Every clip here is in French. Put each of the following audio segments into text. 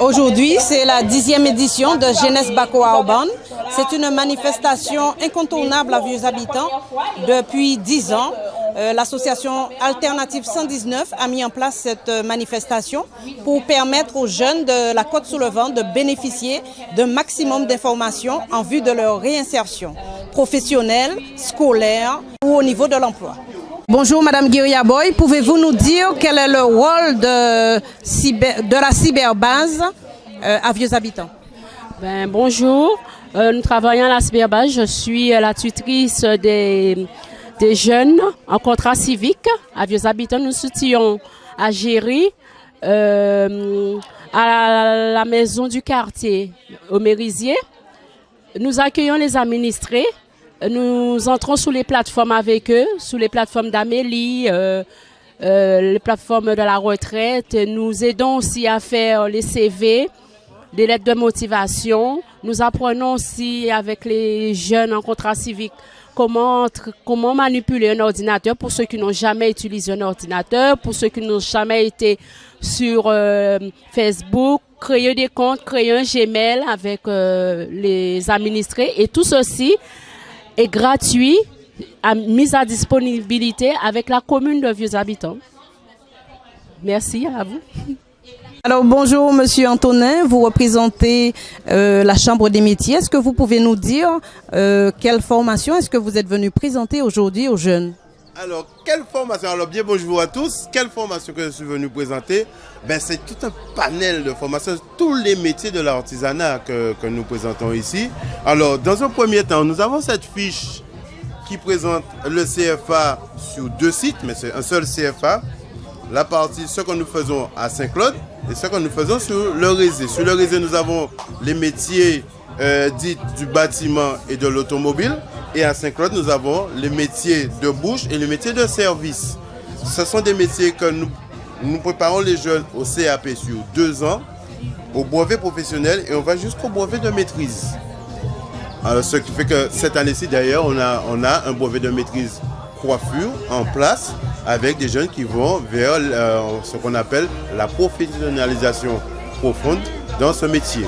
Aujourd'hui, c'est la 10e édition de Jeunesse Bakoa Urban. C'est une manifestation incontournable à Vieux Habitants. Depuis 10 ans, l'association Alternative 119 a mis en place cette manifestation pour permettre aux jeunes de la Côte-sous-le-Vent de bénéficier d'un maximum d'informations en vue de leur réinsertion professionnelle, scolaire ou au niveau de l'emploi. Bonjour Madame Guiria Boy, pouvez-vous nous dire quel est le rôle de la cyberbase à Vieux Habitants? Bonjour, nous travaillons à la cyberbase. Je suis la tutrice des jeunes en contrat civique à Vieux Habitants. Nous soutenons à Géry, à la maison du quartier, au Mérisier. Nous accueillons les administrés. Nous entrons sous les plateformes avec eux, sous les plateformes d'Amélie, les plateformes de la retraite. Nous aidons aussi à faire les CV, des lettres de motivation. Nous apprenons aussi avec les jeunes en contrat civique comment manipuler un ordinateur pour ceux qui n'ont jamais utilisé un ordinateur, pour ceux qui n'ont jamais été sur Facebook, créer des comptes, créer un Gmail avec les administrés. Et tout ceci est gratuit, mis à disponibilité avec la commune de Vieux Habitants. Merci à vous. Alors bonjour Monsieur Antonin, vous représentez la Chambre des métiers. Est-ce que vous pouvez nous dire quelle formation est-ce que vous êtes venu présenter aujourd'hui aux jeunes? Alors, quelle formation? Alors, bien bonjour à tous. Quelle formation que je suis venu présenter? C'est tout un panel de formations, tous les métiers de l'artisanat que nous présentons ici. Alors, dans un premier temps, nous avons cette fiche qui présente le CFA sur 2 sites, mais c'est un seul CFA. La partie, ce que nous faisons à Saint-Claude et ce que nous faisons sur le Rézé. Sur le Rézé, nous avons les métiers dits du bâtiment et de l'automobile. Et à Saint-Claude, nous avons les métiers de bouche et les métiers de service. Ce sont des métiers que nous préparons les jeunes au CAP sur 2 ans, au brevet professionnel, et on va jusqu'au brevet de maîtrise. Alors, ce qui fait que cette année-ci, d'ailleurs, on a un brevet de maîtrise coiffure en place avec des jeunes qui vont vers ce qu'on appelle la professionnalisation profonde dans ce métier.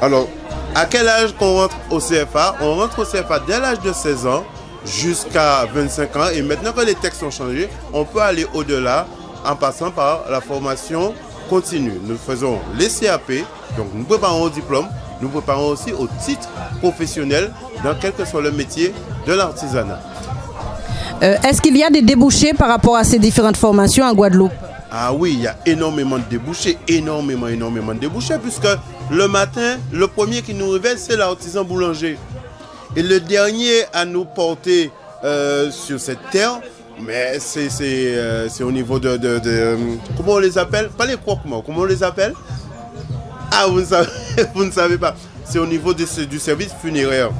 Alors, à quel âge qu'on rentre au CFA? On rentre au CFA dès l'âge de 16 ans jusqu'à 25 ans. Et maintenant que les textes ont changé, on peut aller au-delà en passant par la formation continue. Nous faisons les CAP, donc nous préparons au diplôme, nous préparons aussi au titre professionnel dans quel que soit le métier de l'artisanat. Est-ce qu'il y a des débouchés par rapport à ces différentes formations en Guadeloupe? Ah oui, il y a énormément de débouchés, énormément de débouchés, puisque le matin, le premier qui nous révèle, c'est l'artisan boulanger. Et le dernier à nous porter sur cette terre, mais c'est au niveau de comment on les appelle? Pas les croque-morts, comment on les appelle? Ah, vous ne savez pas. C'est au niveau du service funéraire.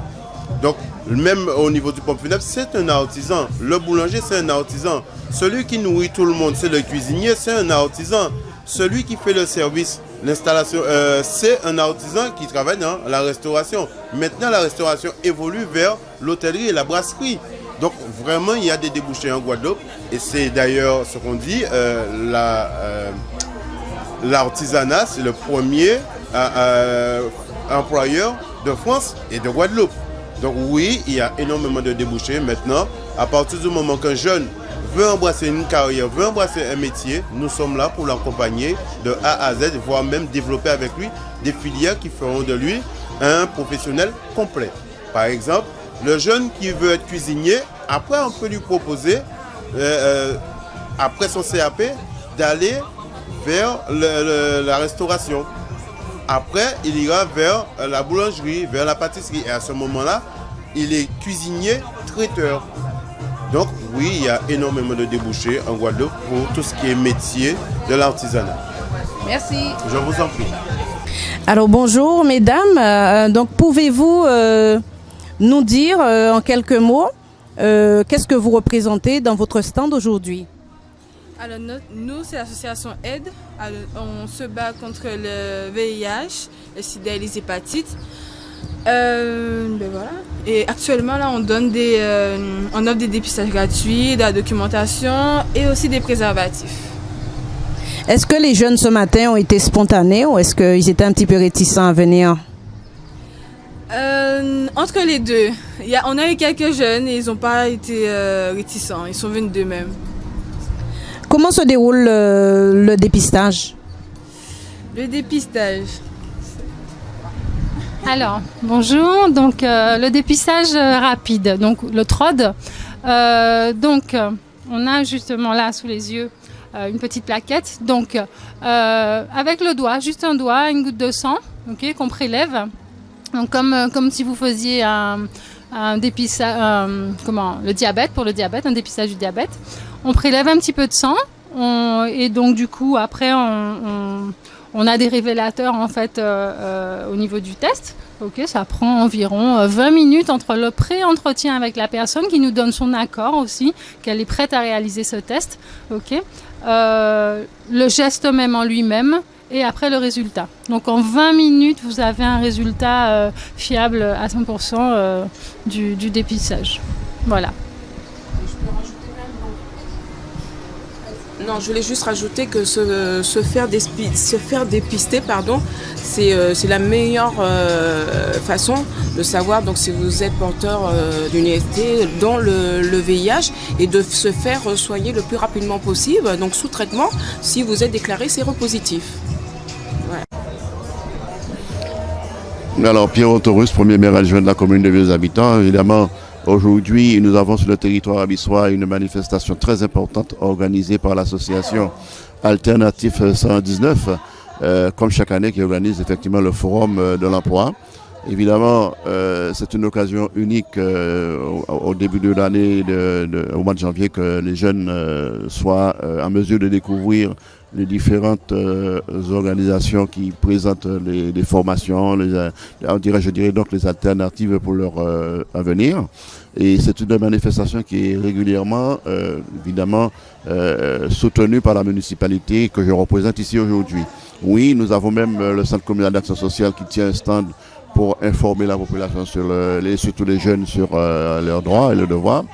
Donc, même au niveau du pompe funèbre, c'est un artisan. Le boulanger, c'est un artisan. Celui qui nourrit tout le monde, c'est le cuisinier, c'est un artisan. Celui qui fait le service, l'installation, c'est un artisan qui travaille dans la restauration. Maintenant, la restauration évolue vers l'hôtellerie et la brasserie. Donc, vraiment, il y a des débouchés en Guadeloupe. Et c'est d'ailleurs ce qu'on dit, l'artisanat, c'est le premier employeur de France et de Guadeloupe. Donc oui, il y a énormément de débouchés. Maintenant, à partir du moment qu'un jeune veut embrasser une carrière, veut embrasser un métier, nous sommes là pour l'accompagner de A à Z, voire même développer avec lui des filières qui feront de lui un professionnel complet. Par exemple, le jeune qui veut être cuisinier, après on peut lui proposer, après son CAP, d'aller vers la restauration. Après, il ira vers la boulangerie, vers la pâtisserie. Et à ce moment-là, il est cuisinier, traiteur. Donc oui, il y a énormément de débouchés en Guadeloupe pour tout ce qui est métier de l'artisanat. Merci. Je vous en prie. Alors bonjour mesdames. Donc pouvez-vous nous dire en quelques mots qu'est-ce que vous représentez dans votre stand aujourd'hui? Alors nous, c'est l'association Aide. Alors, on se bat contre le VIH, le sida et les hépatites. Voilà. Et actuellement, là, on offre des dépistages gratuits, de la documentation et aussi des préservatifs. Est-ce que les jeunes ce matin ont été spontanés ou est-ce qu'ils étaient un petit peu réticents à venir? Entre les deux. On a eu quelques jeunes et ils n'ont pas été réticents, ils sont venus d'eux-mêmes. Comment se déroule le dépistage? Le dépistage. Alors, bonjour. Donc, le dépistage rapide, donc le TROD. On a justement là sous les yeux une petite plaquette. Donc, avec le doigt, juste un doigt, une goutte de sang, ok, qu'on prélève. Donc, comme si vous faisiez un dépistage, le diabète, pour le diabète, un dépistage du diabète. On prélève un petit peu de sang et donc du coup après on a des révélateurs en fait au niveau du test. Ok, ça prend environ 20 minutes entre le pré-entretien avec la personne qui nous donne son accord aussi, qu'elle est prête à réaliser ce test. Ok, le geste même en lui-même. Et après le résultat. Donc en 20 minutes, vous avez un résultat fiable à 100% du dépistage. Voilà. Non, je voulais juste rajouter que se faire dépister, c'est la meilleure façon de savoir donc, si vous êtes porteur d'une IST, dont le VIH, et de se faire soigner le plus rapidement possible, donc sous traitement, si vous êtes déclaré séropositif. Alors, Pierre Taurus, premier maire adjoint de la commune de Vieux-Habitants. Évidemment, aujourd'hui, nous avons sur le territoire abissois une manifestation très importante organisée par l'association Alternative 119, comme chaque année, qui organise effectivement le forum de l'emploi. Évidemment, c'est une occasion unique au début de l'année, au mois de janvier, que les jeunes soient en mesure de découvrir les différentes organisations qui présentent les formations, je dirais donc les alternatives pour leur avenir. Et c'est une manifestation qui est régulièrement, évidemment, soutenue par la municipalité que je représente ici aujourd'hui. Oui, nous avons même le Centre communal d'action sociale qui tient un stand pour informer la population, surtout les jeunes, sur leurs droits et leurs devoirs.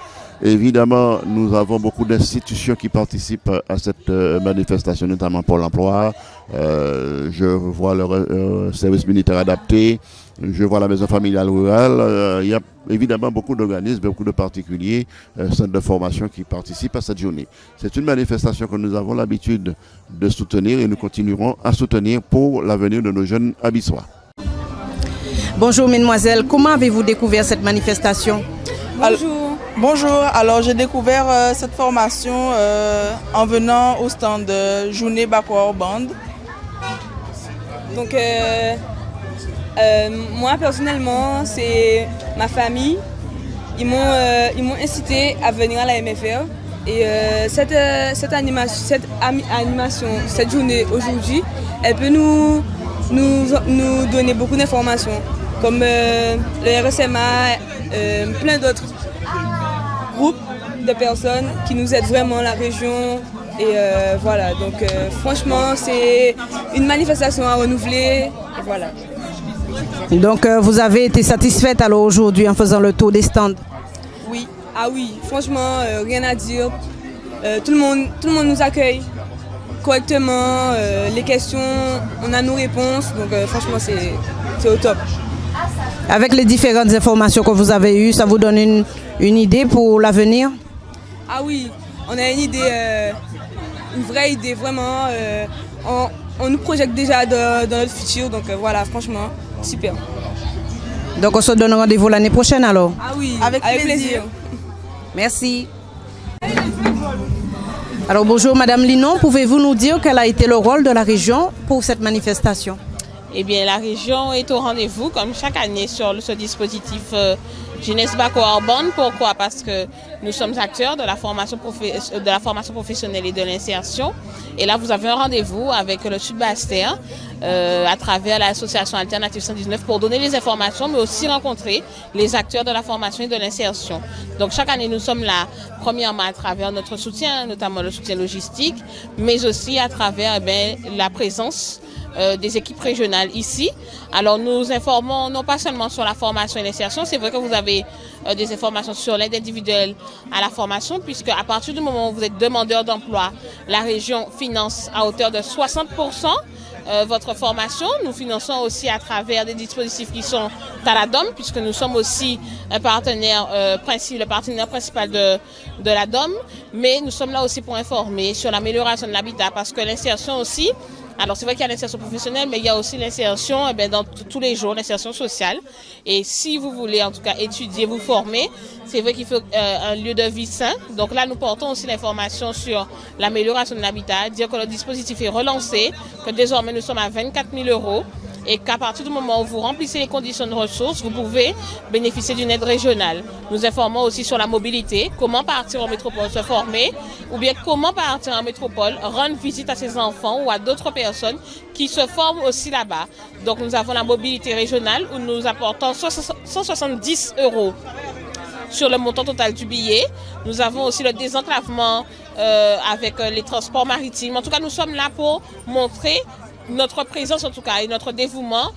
Évidemment, nous avons beaucoup d'institutions qui participent à cette manifestation, notamment pour l'emploi. Je vois le service militaire adapté, je vois la maison familiale rurale. Il y a évidemment beaucoup d'organismes, beaucoup de particuliers, centres de formation qui participent à cette journée. C'est une manifestation que nous avons l'habitude de soutenir et nous continuerons à soutenir pour l'avenir de nos jeunes abissois. Bonjour mesdemoiselles, comment avez-vous découvert cette manifestation? Bonjour, alors j'ai découvert cette formation en venant au stand de Journée Bakoa Band. Donc moi personnellement, c'est ma famille. Ils m'ont incité à venir à la MFR. Et cette animation, cette journée aujourd'hui, elle peut nous donner beaucoup d'informations, comme le RSMA, plein d'autres groupes de personnes qui nous aident vraiment la région. Et voilà, donc franchement, c'est une manifestation à renouveler. Et voilà. Donc vous avez été satisfaite alors aujourd'hui en faisant le tour des stands? Oui, oui, franchement, rien à dire. Tout le monde nous accueille correctement. Les questions, on a nos réponses. Donc franchement, c'est au top. Avec les différentes informations que vous avez eues, ça vous donne une idée pour l'avenir? Ah oui, on a une idée, une vraie idée, vraiment. On nous projette déjà dans notre futur, donc voilà, franchement, super. Donc on se donne rendez-vous l'année prochaine alors? Ah oui, avec plaisir. Merci. Alors bonjour Madame Linon, pouvez-vous nous dire quel a été le rôle de la région pour cette manifestation? Eh bien, la région est au rendez-vous, comme chaque année, sur ce dispositif Jeunesse Bakoa Band. Pourquoi? Parce que nous sommes acteurs de la formation professionnelle et de l'insertion. Et là, vous avez un rendez-vous avec le Sud-Bastère à travers l'association Alternative 119 pour donner les informations, mais aussi rencontrer les acteurs de la formation et de l'insertion. Donc, chaque année, nous sommes là, premièrement, à travers notre soutien, notamment le soutien logistique, mais aussi à travers la présence des équipes régionales ici. Alors nous informons non pas seulement sur la formation et l'insertion, c'est vrai que vous avez des informations sur l'aide individuelle à la formation, puisque à partir du moment où vous êtes demandeur d'emploi, la région finance à hauteur de 60% votre formation. Nous finançons aussi à travers des dispositifs qui sont à la DOM, puisque nous sommes aussi un partenaire le partenaire principal de la DOM, mais nous sommes là aussi pour informer sur l'amélioration de l'habitat, parce que l'insertion aussi, alors c'est vrai qu'il y a l'insertion professionnelle, mais il y a aussi l'insertion dans tous les jours, l'insertion sociale. Et si vous voulez en tout cas étudier, vous former, c'est vrai qu'il faut un lieu de vie sain. Donc là, nous portons aussi l'information sur l'amélioration de l'habitat, dire que le dispositif est relancé, que désormais nous sommes à 24 000 € et qu'à partir du moment où vous remplissez les conditions de ressources, vous pouvez bénéficier d'une aide régionale. Nous informons aussi sur la mobilité, comment partir en métropole se former, ou bien comment partir en métropole, rendre visite à ses enfants ou à d'autres personnes qui se forment aussi là-bas. Donc nous avons la mobilité régionale où nous apportons 170 € sur le montant total du billet. Nous avons aussi le désenclavement avec les transports maritimes. En tout cas, nous sommes là pour montrer notre présence en tout cas et notre dévouement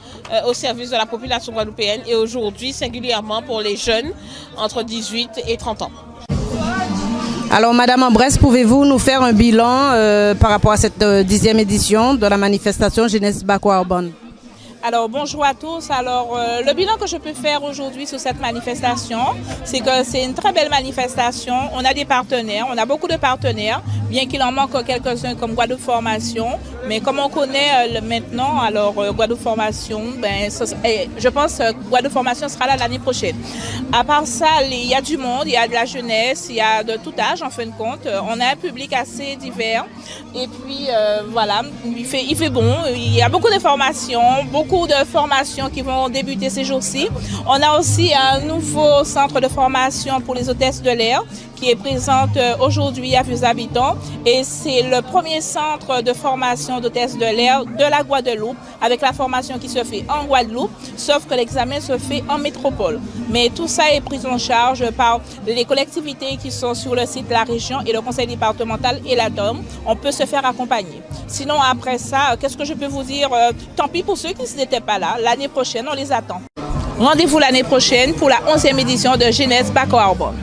au service de la population guadeloupéenne et aujourd'hui singulièrement pour les jeunes entre 18 et 30 ans. Alors Madame Ambresse, pouvez-vous nous faire un bilan par rapport à cette 10e édition de la manifestation Jeunesse Bakoa-Orban? Alors bonjour à tous. Alors le bilan que je peux faire aujourd'hui sur cette manifestation, c'est que c'est une très belle manifestation. On a des partenaires, on a beaucoup de partenaires, bien qu'il en manque quelques-uns comme Guadeloupe Formation. Mais comme on connaît maintenant, alors Guadeloupe Formation, je pense que Guadeloupe Formation sera là l'année prochaine. À part ça, il y a du monde, il y a de la jeunesse, il y a de tout âge en fin de compte. On a un public assez divers. Et puis voilà, il fait bon, il y a beaucoup de formations qui vont débuter ces jours-ci. On a aussi un nouveau centre de formation pour les hôtesses de l'air qui est présente aujourd'hui à Vieux-Habitants et c'est le premier centre de formation d'hôtesses de l'air de la Guadeloupe avec la formation qui se fait en Guadeloupe, sauf que l'examen se fait en métropole. Mais tout ça est pris en charge par les collectivités qui sont sur le site de la région et le conseil départemental et la DOM. On peut se faire accompagner. Sinon, après ça, qu'est-ce que je peux vous dire? Tant pis pour ceux qui n'étaient pas là. L'année prochaine, on les attend. Rendez-vous l'année prochaine pour la 11e édition de Jeunesse Bakoa-Orban.